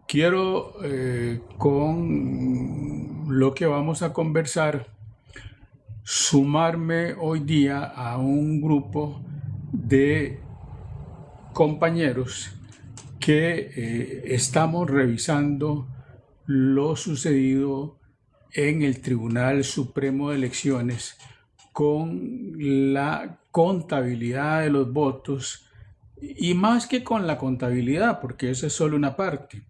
Quiero, con lo que vamos a conversar, sumarme hoy día a un grupo de compañeros que estamos revisando lo sucedido en el Tribunal Supremo de Elecciones con la contabilidad de los votos, y más que con la contabilidad, porque esa es solo una parte,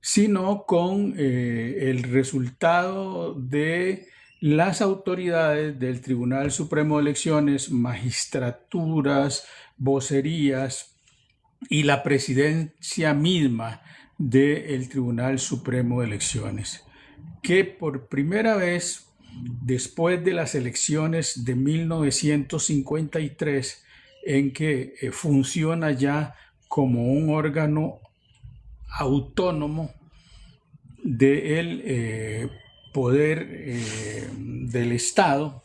sino con el resultado de las autoridades del Tribunal Supremo de Elecciones, magistraturas, vocerías y la presidencia misma del Tribunal Supremo de Elecciones, que por primera vez, después de las elecciones de 1953, en que funciona ya como un órgano autónomo del poder del Estado,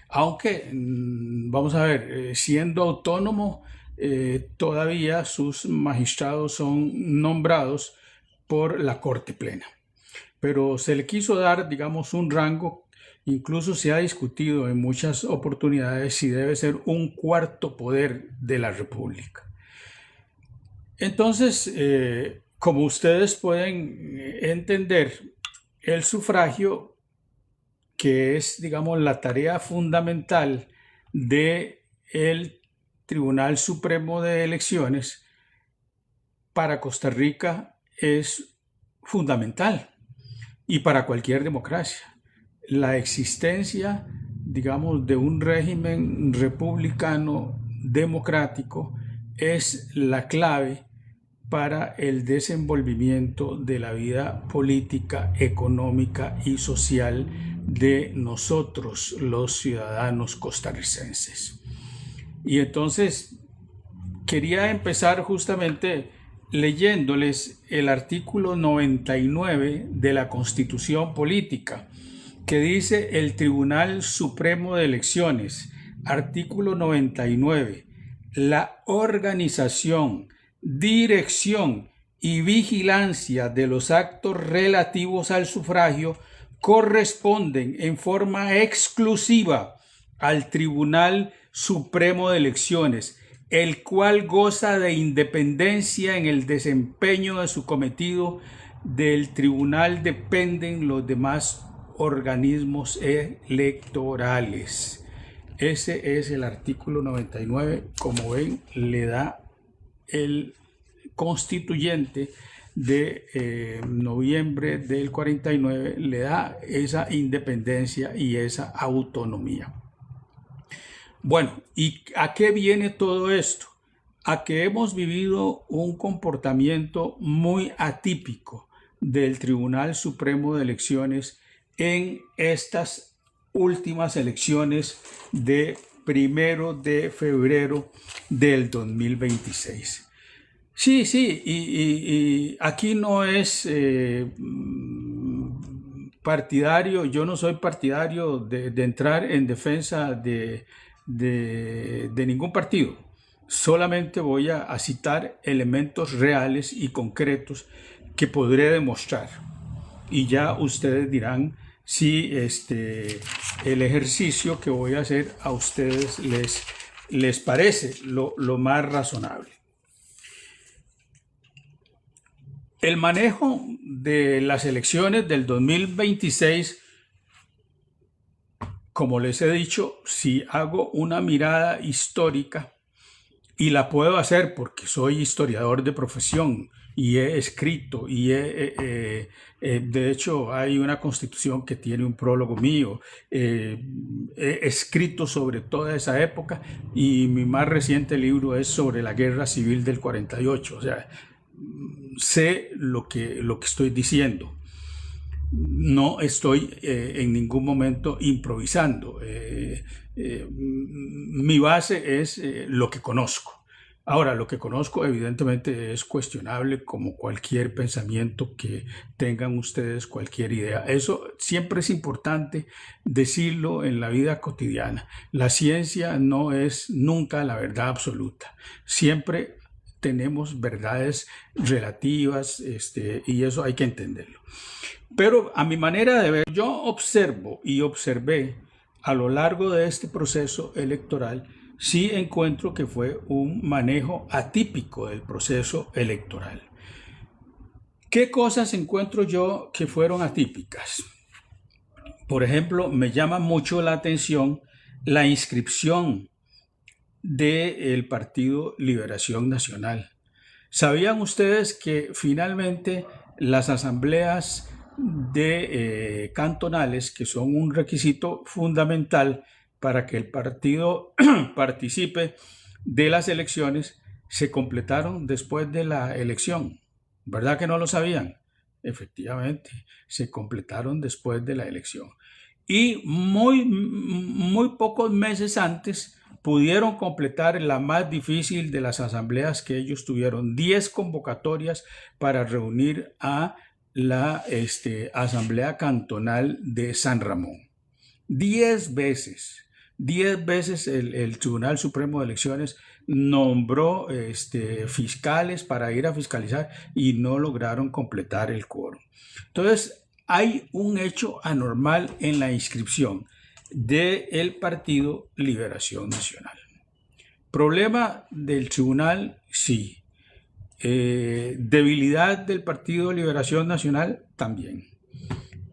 aunque, vamos a ver, siendo autónomo, todavía sus magistrados son nombrados por la Corte Plena. Pero se le quiso dar, digamos, un rango. Incluso se ha discutido en muchas oportunidades si debe ser un cuarto poder de la República. Entonces, como ustedes pueden entender, el sufragio, que es, digamos, la tarea fundamental del Tribunal Supremo de Elecciones, para Costa Rica es fundamental, y para cualquier democracia. La existencia, digamos, de un régimen republicano democrático es la clave para el desenvolvimiento de la vida política, económica y social de nosotros, los ciudadanos costarricenses. Y entonces quería empezar justamente leyéndoles el artículo 99 de la Constitución Política, que dice: el Tribunal Supremo de Elecciones, artículo 99, la organización, dirección y vigilancia de los actos relativos al sufragio corresponden en forma exclusiva al Tribunal Supremo de Elecciones, el cual goza de independencia en el desempeño de su cometido. Del tribunal dependen los demás organismos electorales. Ese es el artículo 99. Como ven, le da el constituyente de noviembre del 49, le da esa independencia y esa autonomía. Bueno, ¿y a qué viene todo esto? A que hemos vivido un comportamiento muy atípico del Tribunal Supremo de Elecciones en estas últimas elecciones de 1 de febrero del 2026. Sí, y aquí no es partidario, yo no soy partidario de entrar en defensa de ningún partido. Solamente voy a citar elementos reales y concretos que podré demostrar. Y ya ustedes dirán si el ejercicio que voy a hacer a ustedes les parece lo más razonable. El manejo de las elecciones del 2026, como les he dicho, si hago una mirada histórica, y la puedo hacer porque soy historiador de profesión y he escrito y de hecho hay una constitución que tiene un prólogo mío, he escrito sobre toda esa época, y mi más reciente libro es sobre la guerra civil del 48, o sea, sé lo que estoy diciendo. No estoy en ningún momento improvisando. Mi base es lo que conozco. Ahora, lo que conozco evidentemente es cuestionable, como cualquier pensamiento que tengan ustedes, cualquier idea. Eso siempre es importante decirlo en la vida cotidiana. La ciencia no es nunca la verdad absoluta. Siempre tenemos verdades relativas, y eso hay que entenderlo. Pero a mi manera de ver, yo observo y observé a lo largo de este proceso electoral, sí encuentro que fue un manejo atípico del proceso electoral. ¿Qué cosas encuentro yo que fueron atípicas? Por ejemplo, me llama mucho la atención la inscripción del Partido Liberación Nacional. ¿Sabían ustedes que finalmente las asambleas de cantonales, que son un requisito fundamental para que el partido participe de las elecciones, se completaron después de la elección? ¿Verdad que no lo sabían? Efectivamente, se completaron después de la elección. Y muy pocos meses antes pudieron completar la más difícil de las asambleas que ellos tuvieron, 10 convocatorias para reunir a la Asamblea Cantonal de San Ramón. 10 veces el Tribunal Supremo de Elecciones nombró fiscales para ir a fiscalizar y no lograron completar el quórum. Entonces, hay un hecho anormal en la inscripción del Partido Liberación Nacional. Problema del tribunal, sí. Debilidad del Partido Liberación Nacional, también.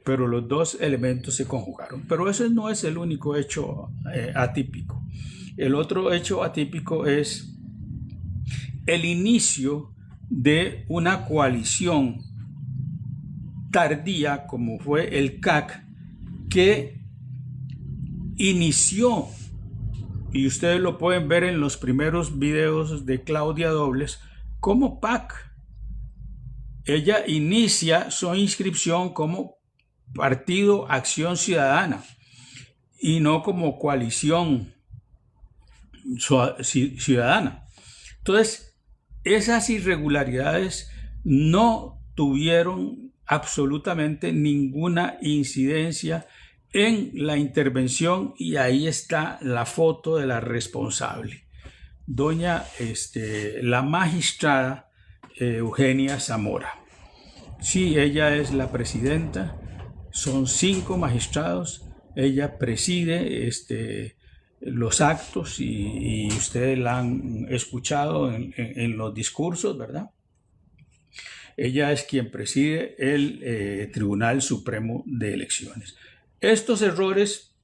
Pero los dos elementos se conjugaron. Pero ese no es el único hecho atípico. El otro hecho atípico es el inicio de una coalición tardía, como fue el CAC, que inició, y ustedes lo pueden ver en los primeros videos de Claudia Dobles, como PAC. Ella inicia su inscripción como Partido Acción Ciudadana y no como Coalición Ciudadana. Entonces, esas irregularidades no tuvieron absolutamente ninguna incidencia en la intervención, y ahí está la foto de la responsable, doña la magistrada Eugenia Zamora. Sí, ella es la presidenta, son 5 magistrados, ella preside los actos y ustedes la han escuchado en los discursos, ¿verdad? Ella es quien preside el Tribunal Supremo de Elecciones. Estos errores,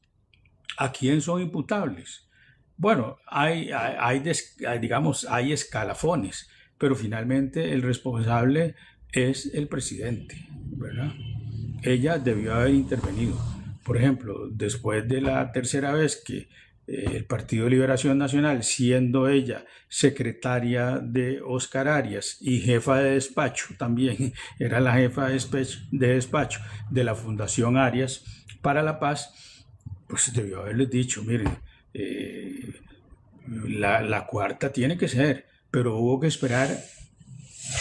¿a quién son imputables? Bueno, hay escalafones, pero finalmente el responsable es el presidente, ¿verdad? Ella debió haber intervenido. Por ejemplo, después de la tercera vez que el Partido Liberación Nacional, siendo ella secretaria de Óscar Arias y jefa de despacho, también era la jefa de despacho de la Fundación Arias para la Paz, pues debió haberles dicho, miren, la cuarta tiene que ser, pero hubo que esperar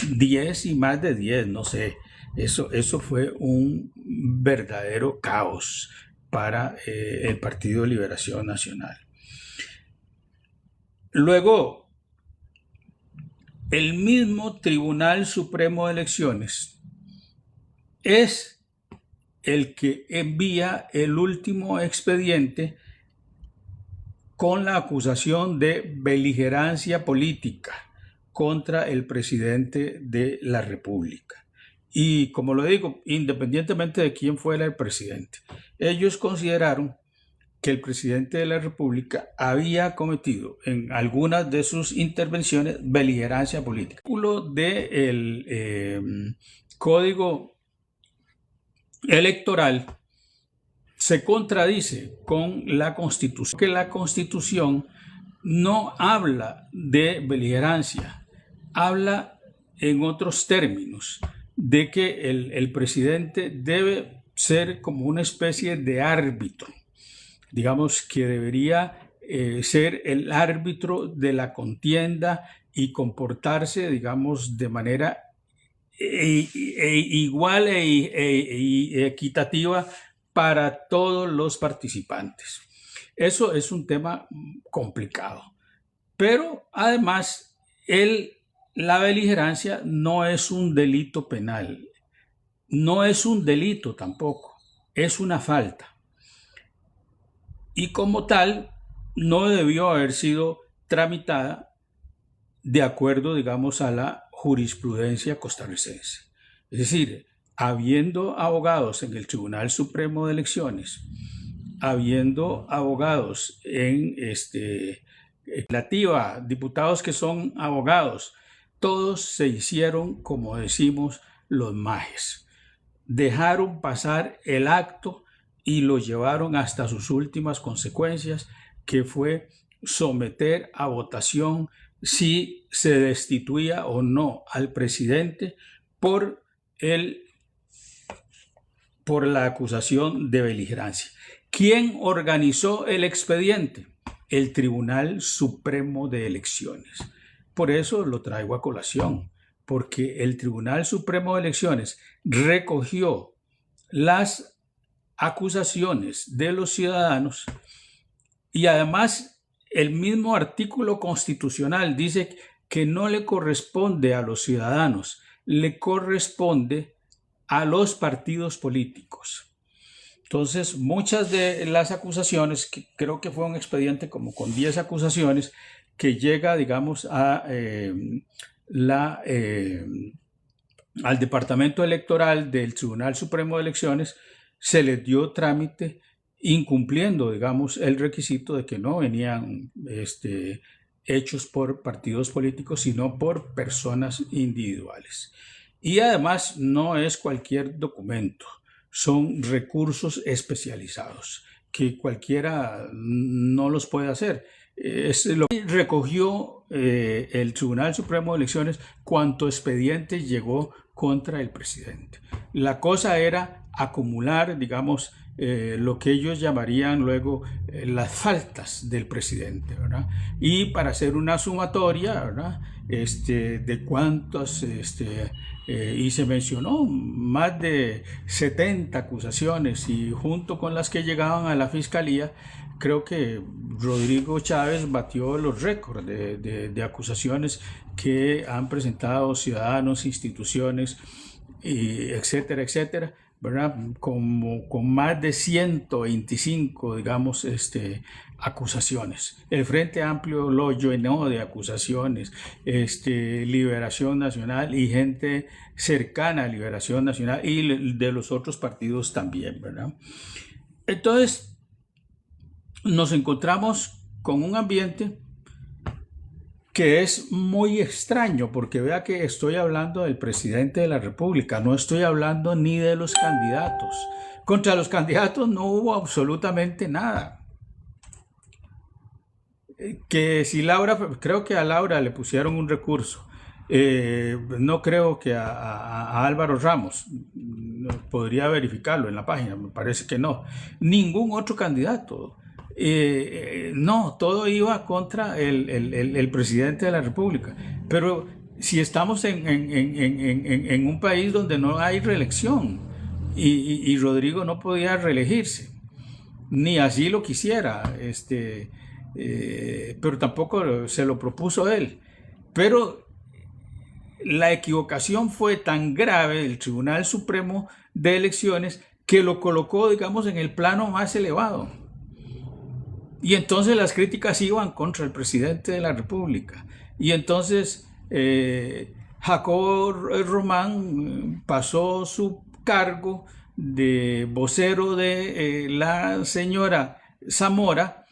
10 y más de 10, no sé. Eso fue un verdadero caos para el Partido Liberación Nacional. Luego, el mismo Tribunal Supremo de Elecciones es el que envía el último expediente con la acusación de beligerancia política contra el presidente de la República. Y como lo digo, independientemente de quién fuera el presidente, ellos consideraron que el presidente de la República había cometido en algunas de sus intervenciones beligerancia política. El artículo del Código Electoral se contradice con la Constitución, que la Constitución no habla de beligerancia, habla en otros términos de que el presidente debe ser como una especie de árbitro, digamos que debería ser el árbitro de la contienda y comportarse, digamos, de manera igual e equitativa para todos los participantes. Eso es un tema complicado, pero además él la beligerancia no es un delito penal, no es un delito tampoco, es una falta. Y como tal, no debió haber sido tramitada de acuerdo, digamos, a la jurisprudencia costarricense. Es decir, habiendo abogados en el Tribunal Supremo de Elecciones, habiendo abogados en legislativa, diputados que son abogados, todos se hicieron, como decimos, los majes. Dejaron pasar el acto y lo llevaron hasta sus últimas consecuencias, que fue someter a votación si se destituía o no al presidente por la acusación de beligerancia. ¿Quién organizó el expediente? El Tribunal Supremo de Elecciones. Por eso lo traigo a colación, porque el Tribunal Supremo de Elecciones recogió las acusaciones de los ciudadanos y además el mismo artículo constitucional dice que no le corresponde a los ciudadanos, le corresponde a los partidos políticos. Entonces, muchas de las acusaciones, que creo que fue un expediente como con 10 acusaciones, que llega, digamos, al Departamento Electoral del Tribunal Supremo de Elecciones, se les dio trámite incumpliendo, digamos, el requisito de que no venían hechos por partidos políticos, sino por personas individuales. Y además no es cualquier documento, son recursos especializados que cualquiera no los puede hacer. Es lo que recogió el Tribunal Supremo de Elecciones cuanto expediente llegó contra el presidente. La cosa era acumular, digamos, lo que ellos llamarían luego las faltas del presidente, ¿verdad? Y para hacer una sumatoria, ¿verdad? De cuántos, y se mencionó más de 70 acusaciones, y junto con las que llegaban a la fiscalía, creo que Rodrigo Chávez batió los récords de acusaciones que han presentado ciudadanos, instituciones, etcétera, etcétera, ¿verdad? Con más de 125, digamos, acusaciones. El Frente Amplio lo llenó de acusaciones, Liberación Nacional y gente cercana a Liberación Nacional y de los otros partidos también, ¿verdad? Entonces, nos encontramos con un ambiente que es muy extraño, porque vea que estoy hablando del presidente de la República, no estoy hablando ni de los candidatos. Contra los candidatos no hubo absolutamente nada. Que si Laura, creo que a Laura le pusieron un recurso, no creo que a Álvaro Ramos, podría verificarlo en la página, me parece que no, ningún otro candidato. No, todo iba contra el presidente de la República. Pero si estamos en un país donde no hay reelección y Rodrigo no podía reelegirse, ni así lo quisiera, pero tampoco se lo propuso él. Pero la equivocación fue tan grave del Tribunal Supremo de Elecciones que lo colocó, digamos, en el plano más elevado. Y entonces las críticas iban contra el presidente de la República. Y entonces Jacobo Román pasó su cargo de vocero de la señora Zamora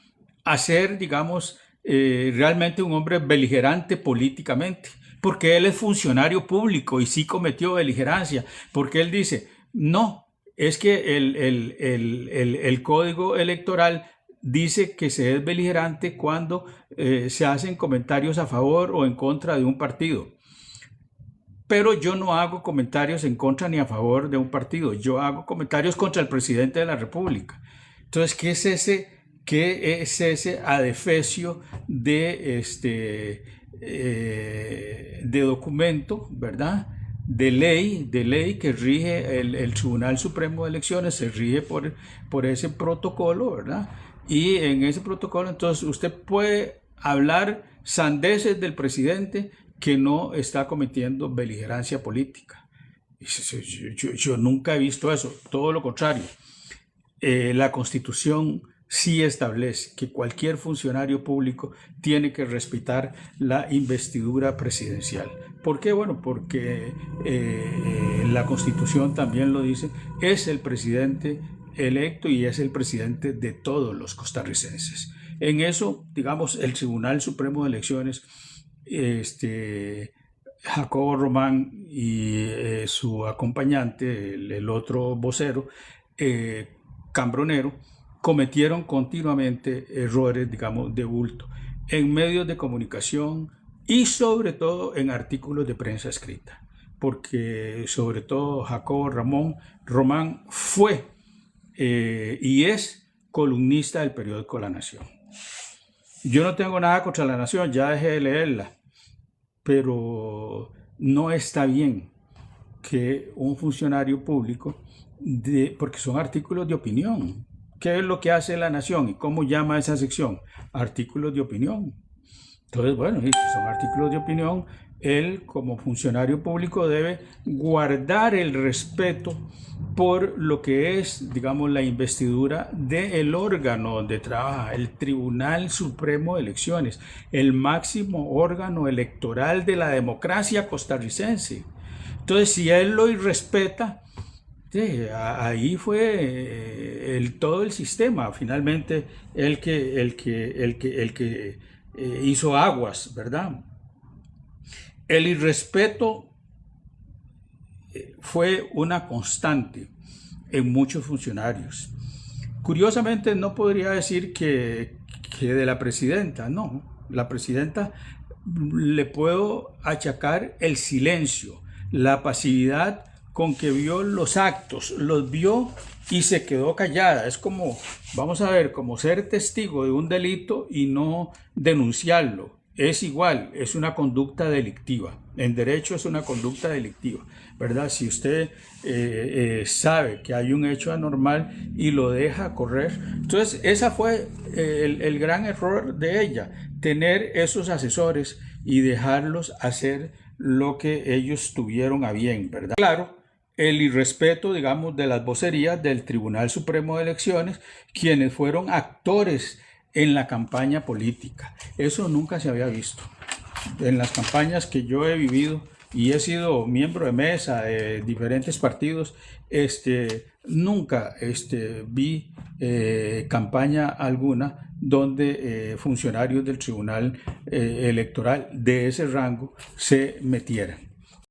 a ser, digamos, realmente un hombre beligerante políticamente, porque él es funcionario público y sí cometió beligerancia, porque él dice, no, es que el código electoral dice que se es beligerante cuando se hacen comentarios a favor o en contra de un partido. Pero yo no hago comentarios en contra ni a favor de un partido. Yo hago comentarios contra el presidente de la República. Entonces, ¿qué es ese adefesio de documento, ¿verdad? De ley que rige el Tribunal Supremo de Elecciones, se rige por ese protocolo, ¿verdad? Y en ese protocolo, entonces, usted puede hablar sandeces del presidente, que no está cometiendo beligerancia política. Yo nunca he visto eso, todo lo contrario. La Constitución sí establece que cualquier funcionario público tiene que respetar la investidura presidencial. ¿Por qué? Bueno, porque la Constitución también lo dice, es el presidente electo y es el presidente de todos los costarricenses. En eso, digamos, el Tribunal Supremo de Elecciones, Jacobo Román y su acompañante, el otro vocero, Cambronero, cometieron continuamente errores, digamos, de bulto en medios de comunicación y sobre todo en artículos de prensa escrita, porque sobre todo Jacobo Román fue y es columnista del periódico La Nación. Yo no tengo nada contra La Nación, ya dejé de leerla, pero no está bien que un funcionario público, porque son artículos de opinión. ¿Qué es lo que hace La Nación y cómo llama esa sección? Artículos de opinión. Entonces, bueno, si son artículos de opinión, él como funcionario público debe guardar el respeto por lo que es, digamos, la investidura del órgano donde trabaja, el Tribunal Supremo de Elecciones, el máximo órgano electoral de la democracia costarricense. Entonces, si él lo irrespeta, sí, ahí fue todo el sistema, finalmente el que hizo aguas, ¿verdad? El irrespeto fue una constante en muchos funcionarios. Curiosamente no podría decir que de la presidenta, no. La presidenta le puedo achacar el silencio, la pasividad con que vio los actos, los vio y se quedó callada. Es como, vamos a ver, como ser testigo de un delito y no denunciarlo. Es igual, es una conducta delictiva. En derecho es una conducta delictiva, ¿verdad? Si usted sabe que hay un hecho anormal y lo deja correr. Entonces, ese fue el gran error de ella, tener esos asesores y dejarlos hacer lo que ellos tuvieron a bien, ¿verdad? Claro, el irrespeto, digamos, de las vocerías del Tribunal Supremo de Elecciones, quienes fueron actores en la campaña política. Eso nunca se había visto. En las campañas que yo he vivido y he sido miembro de mesa de diferentes partidos, nunca vi campaña alguna donde funcionarios del Tribunal Electoral de ese rango se metieran.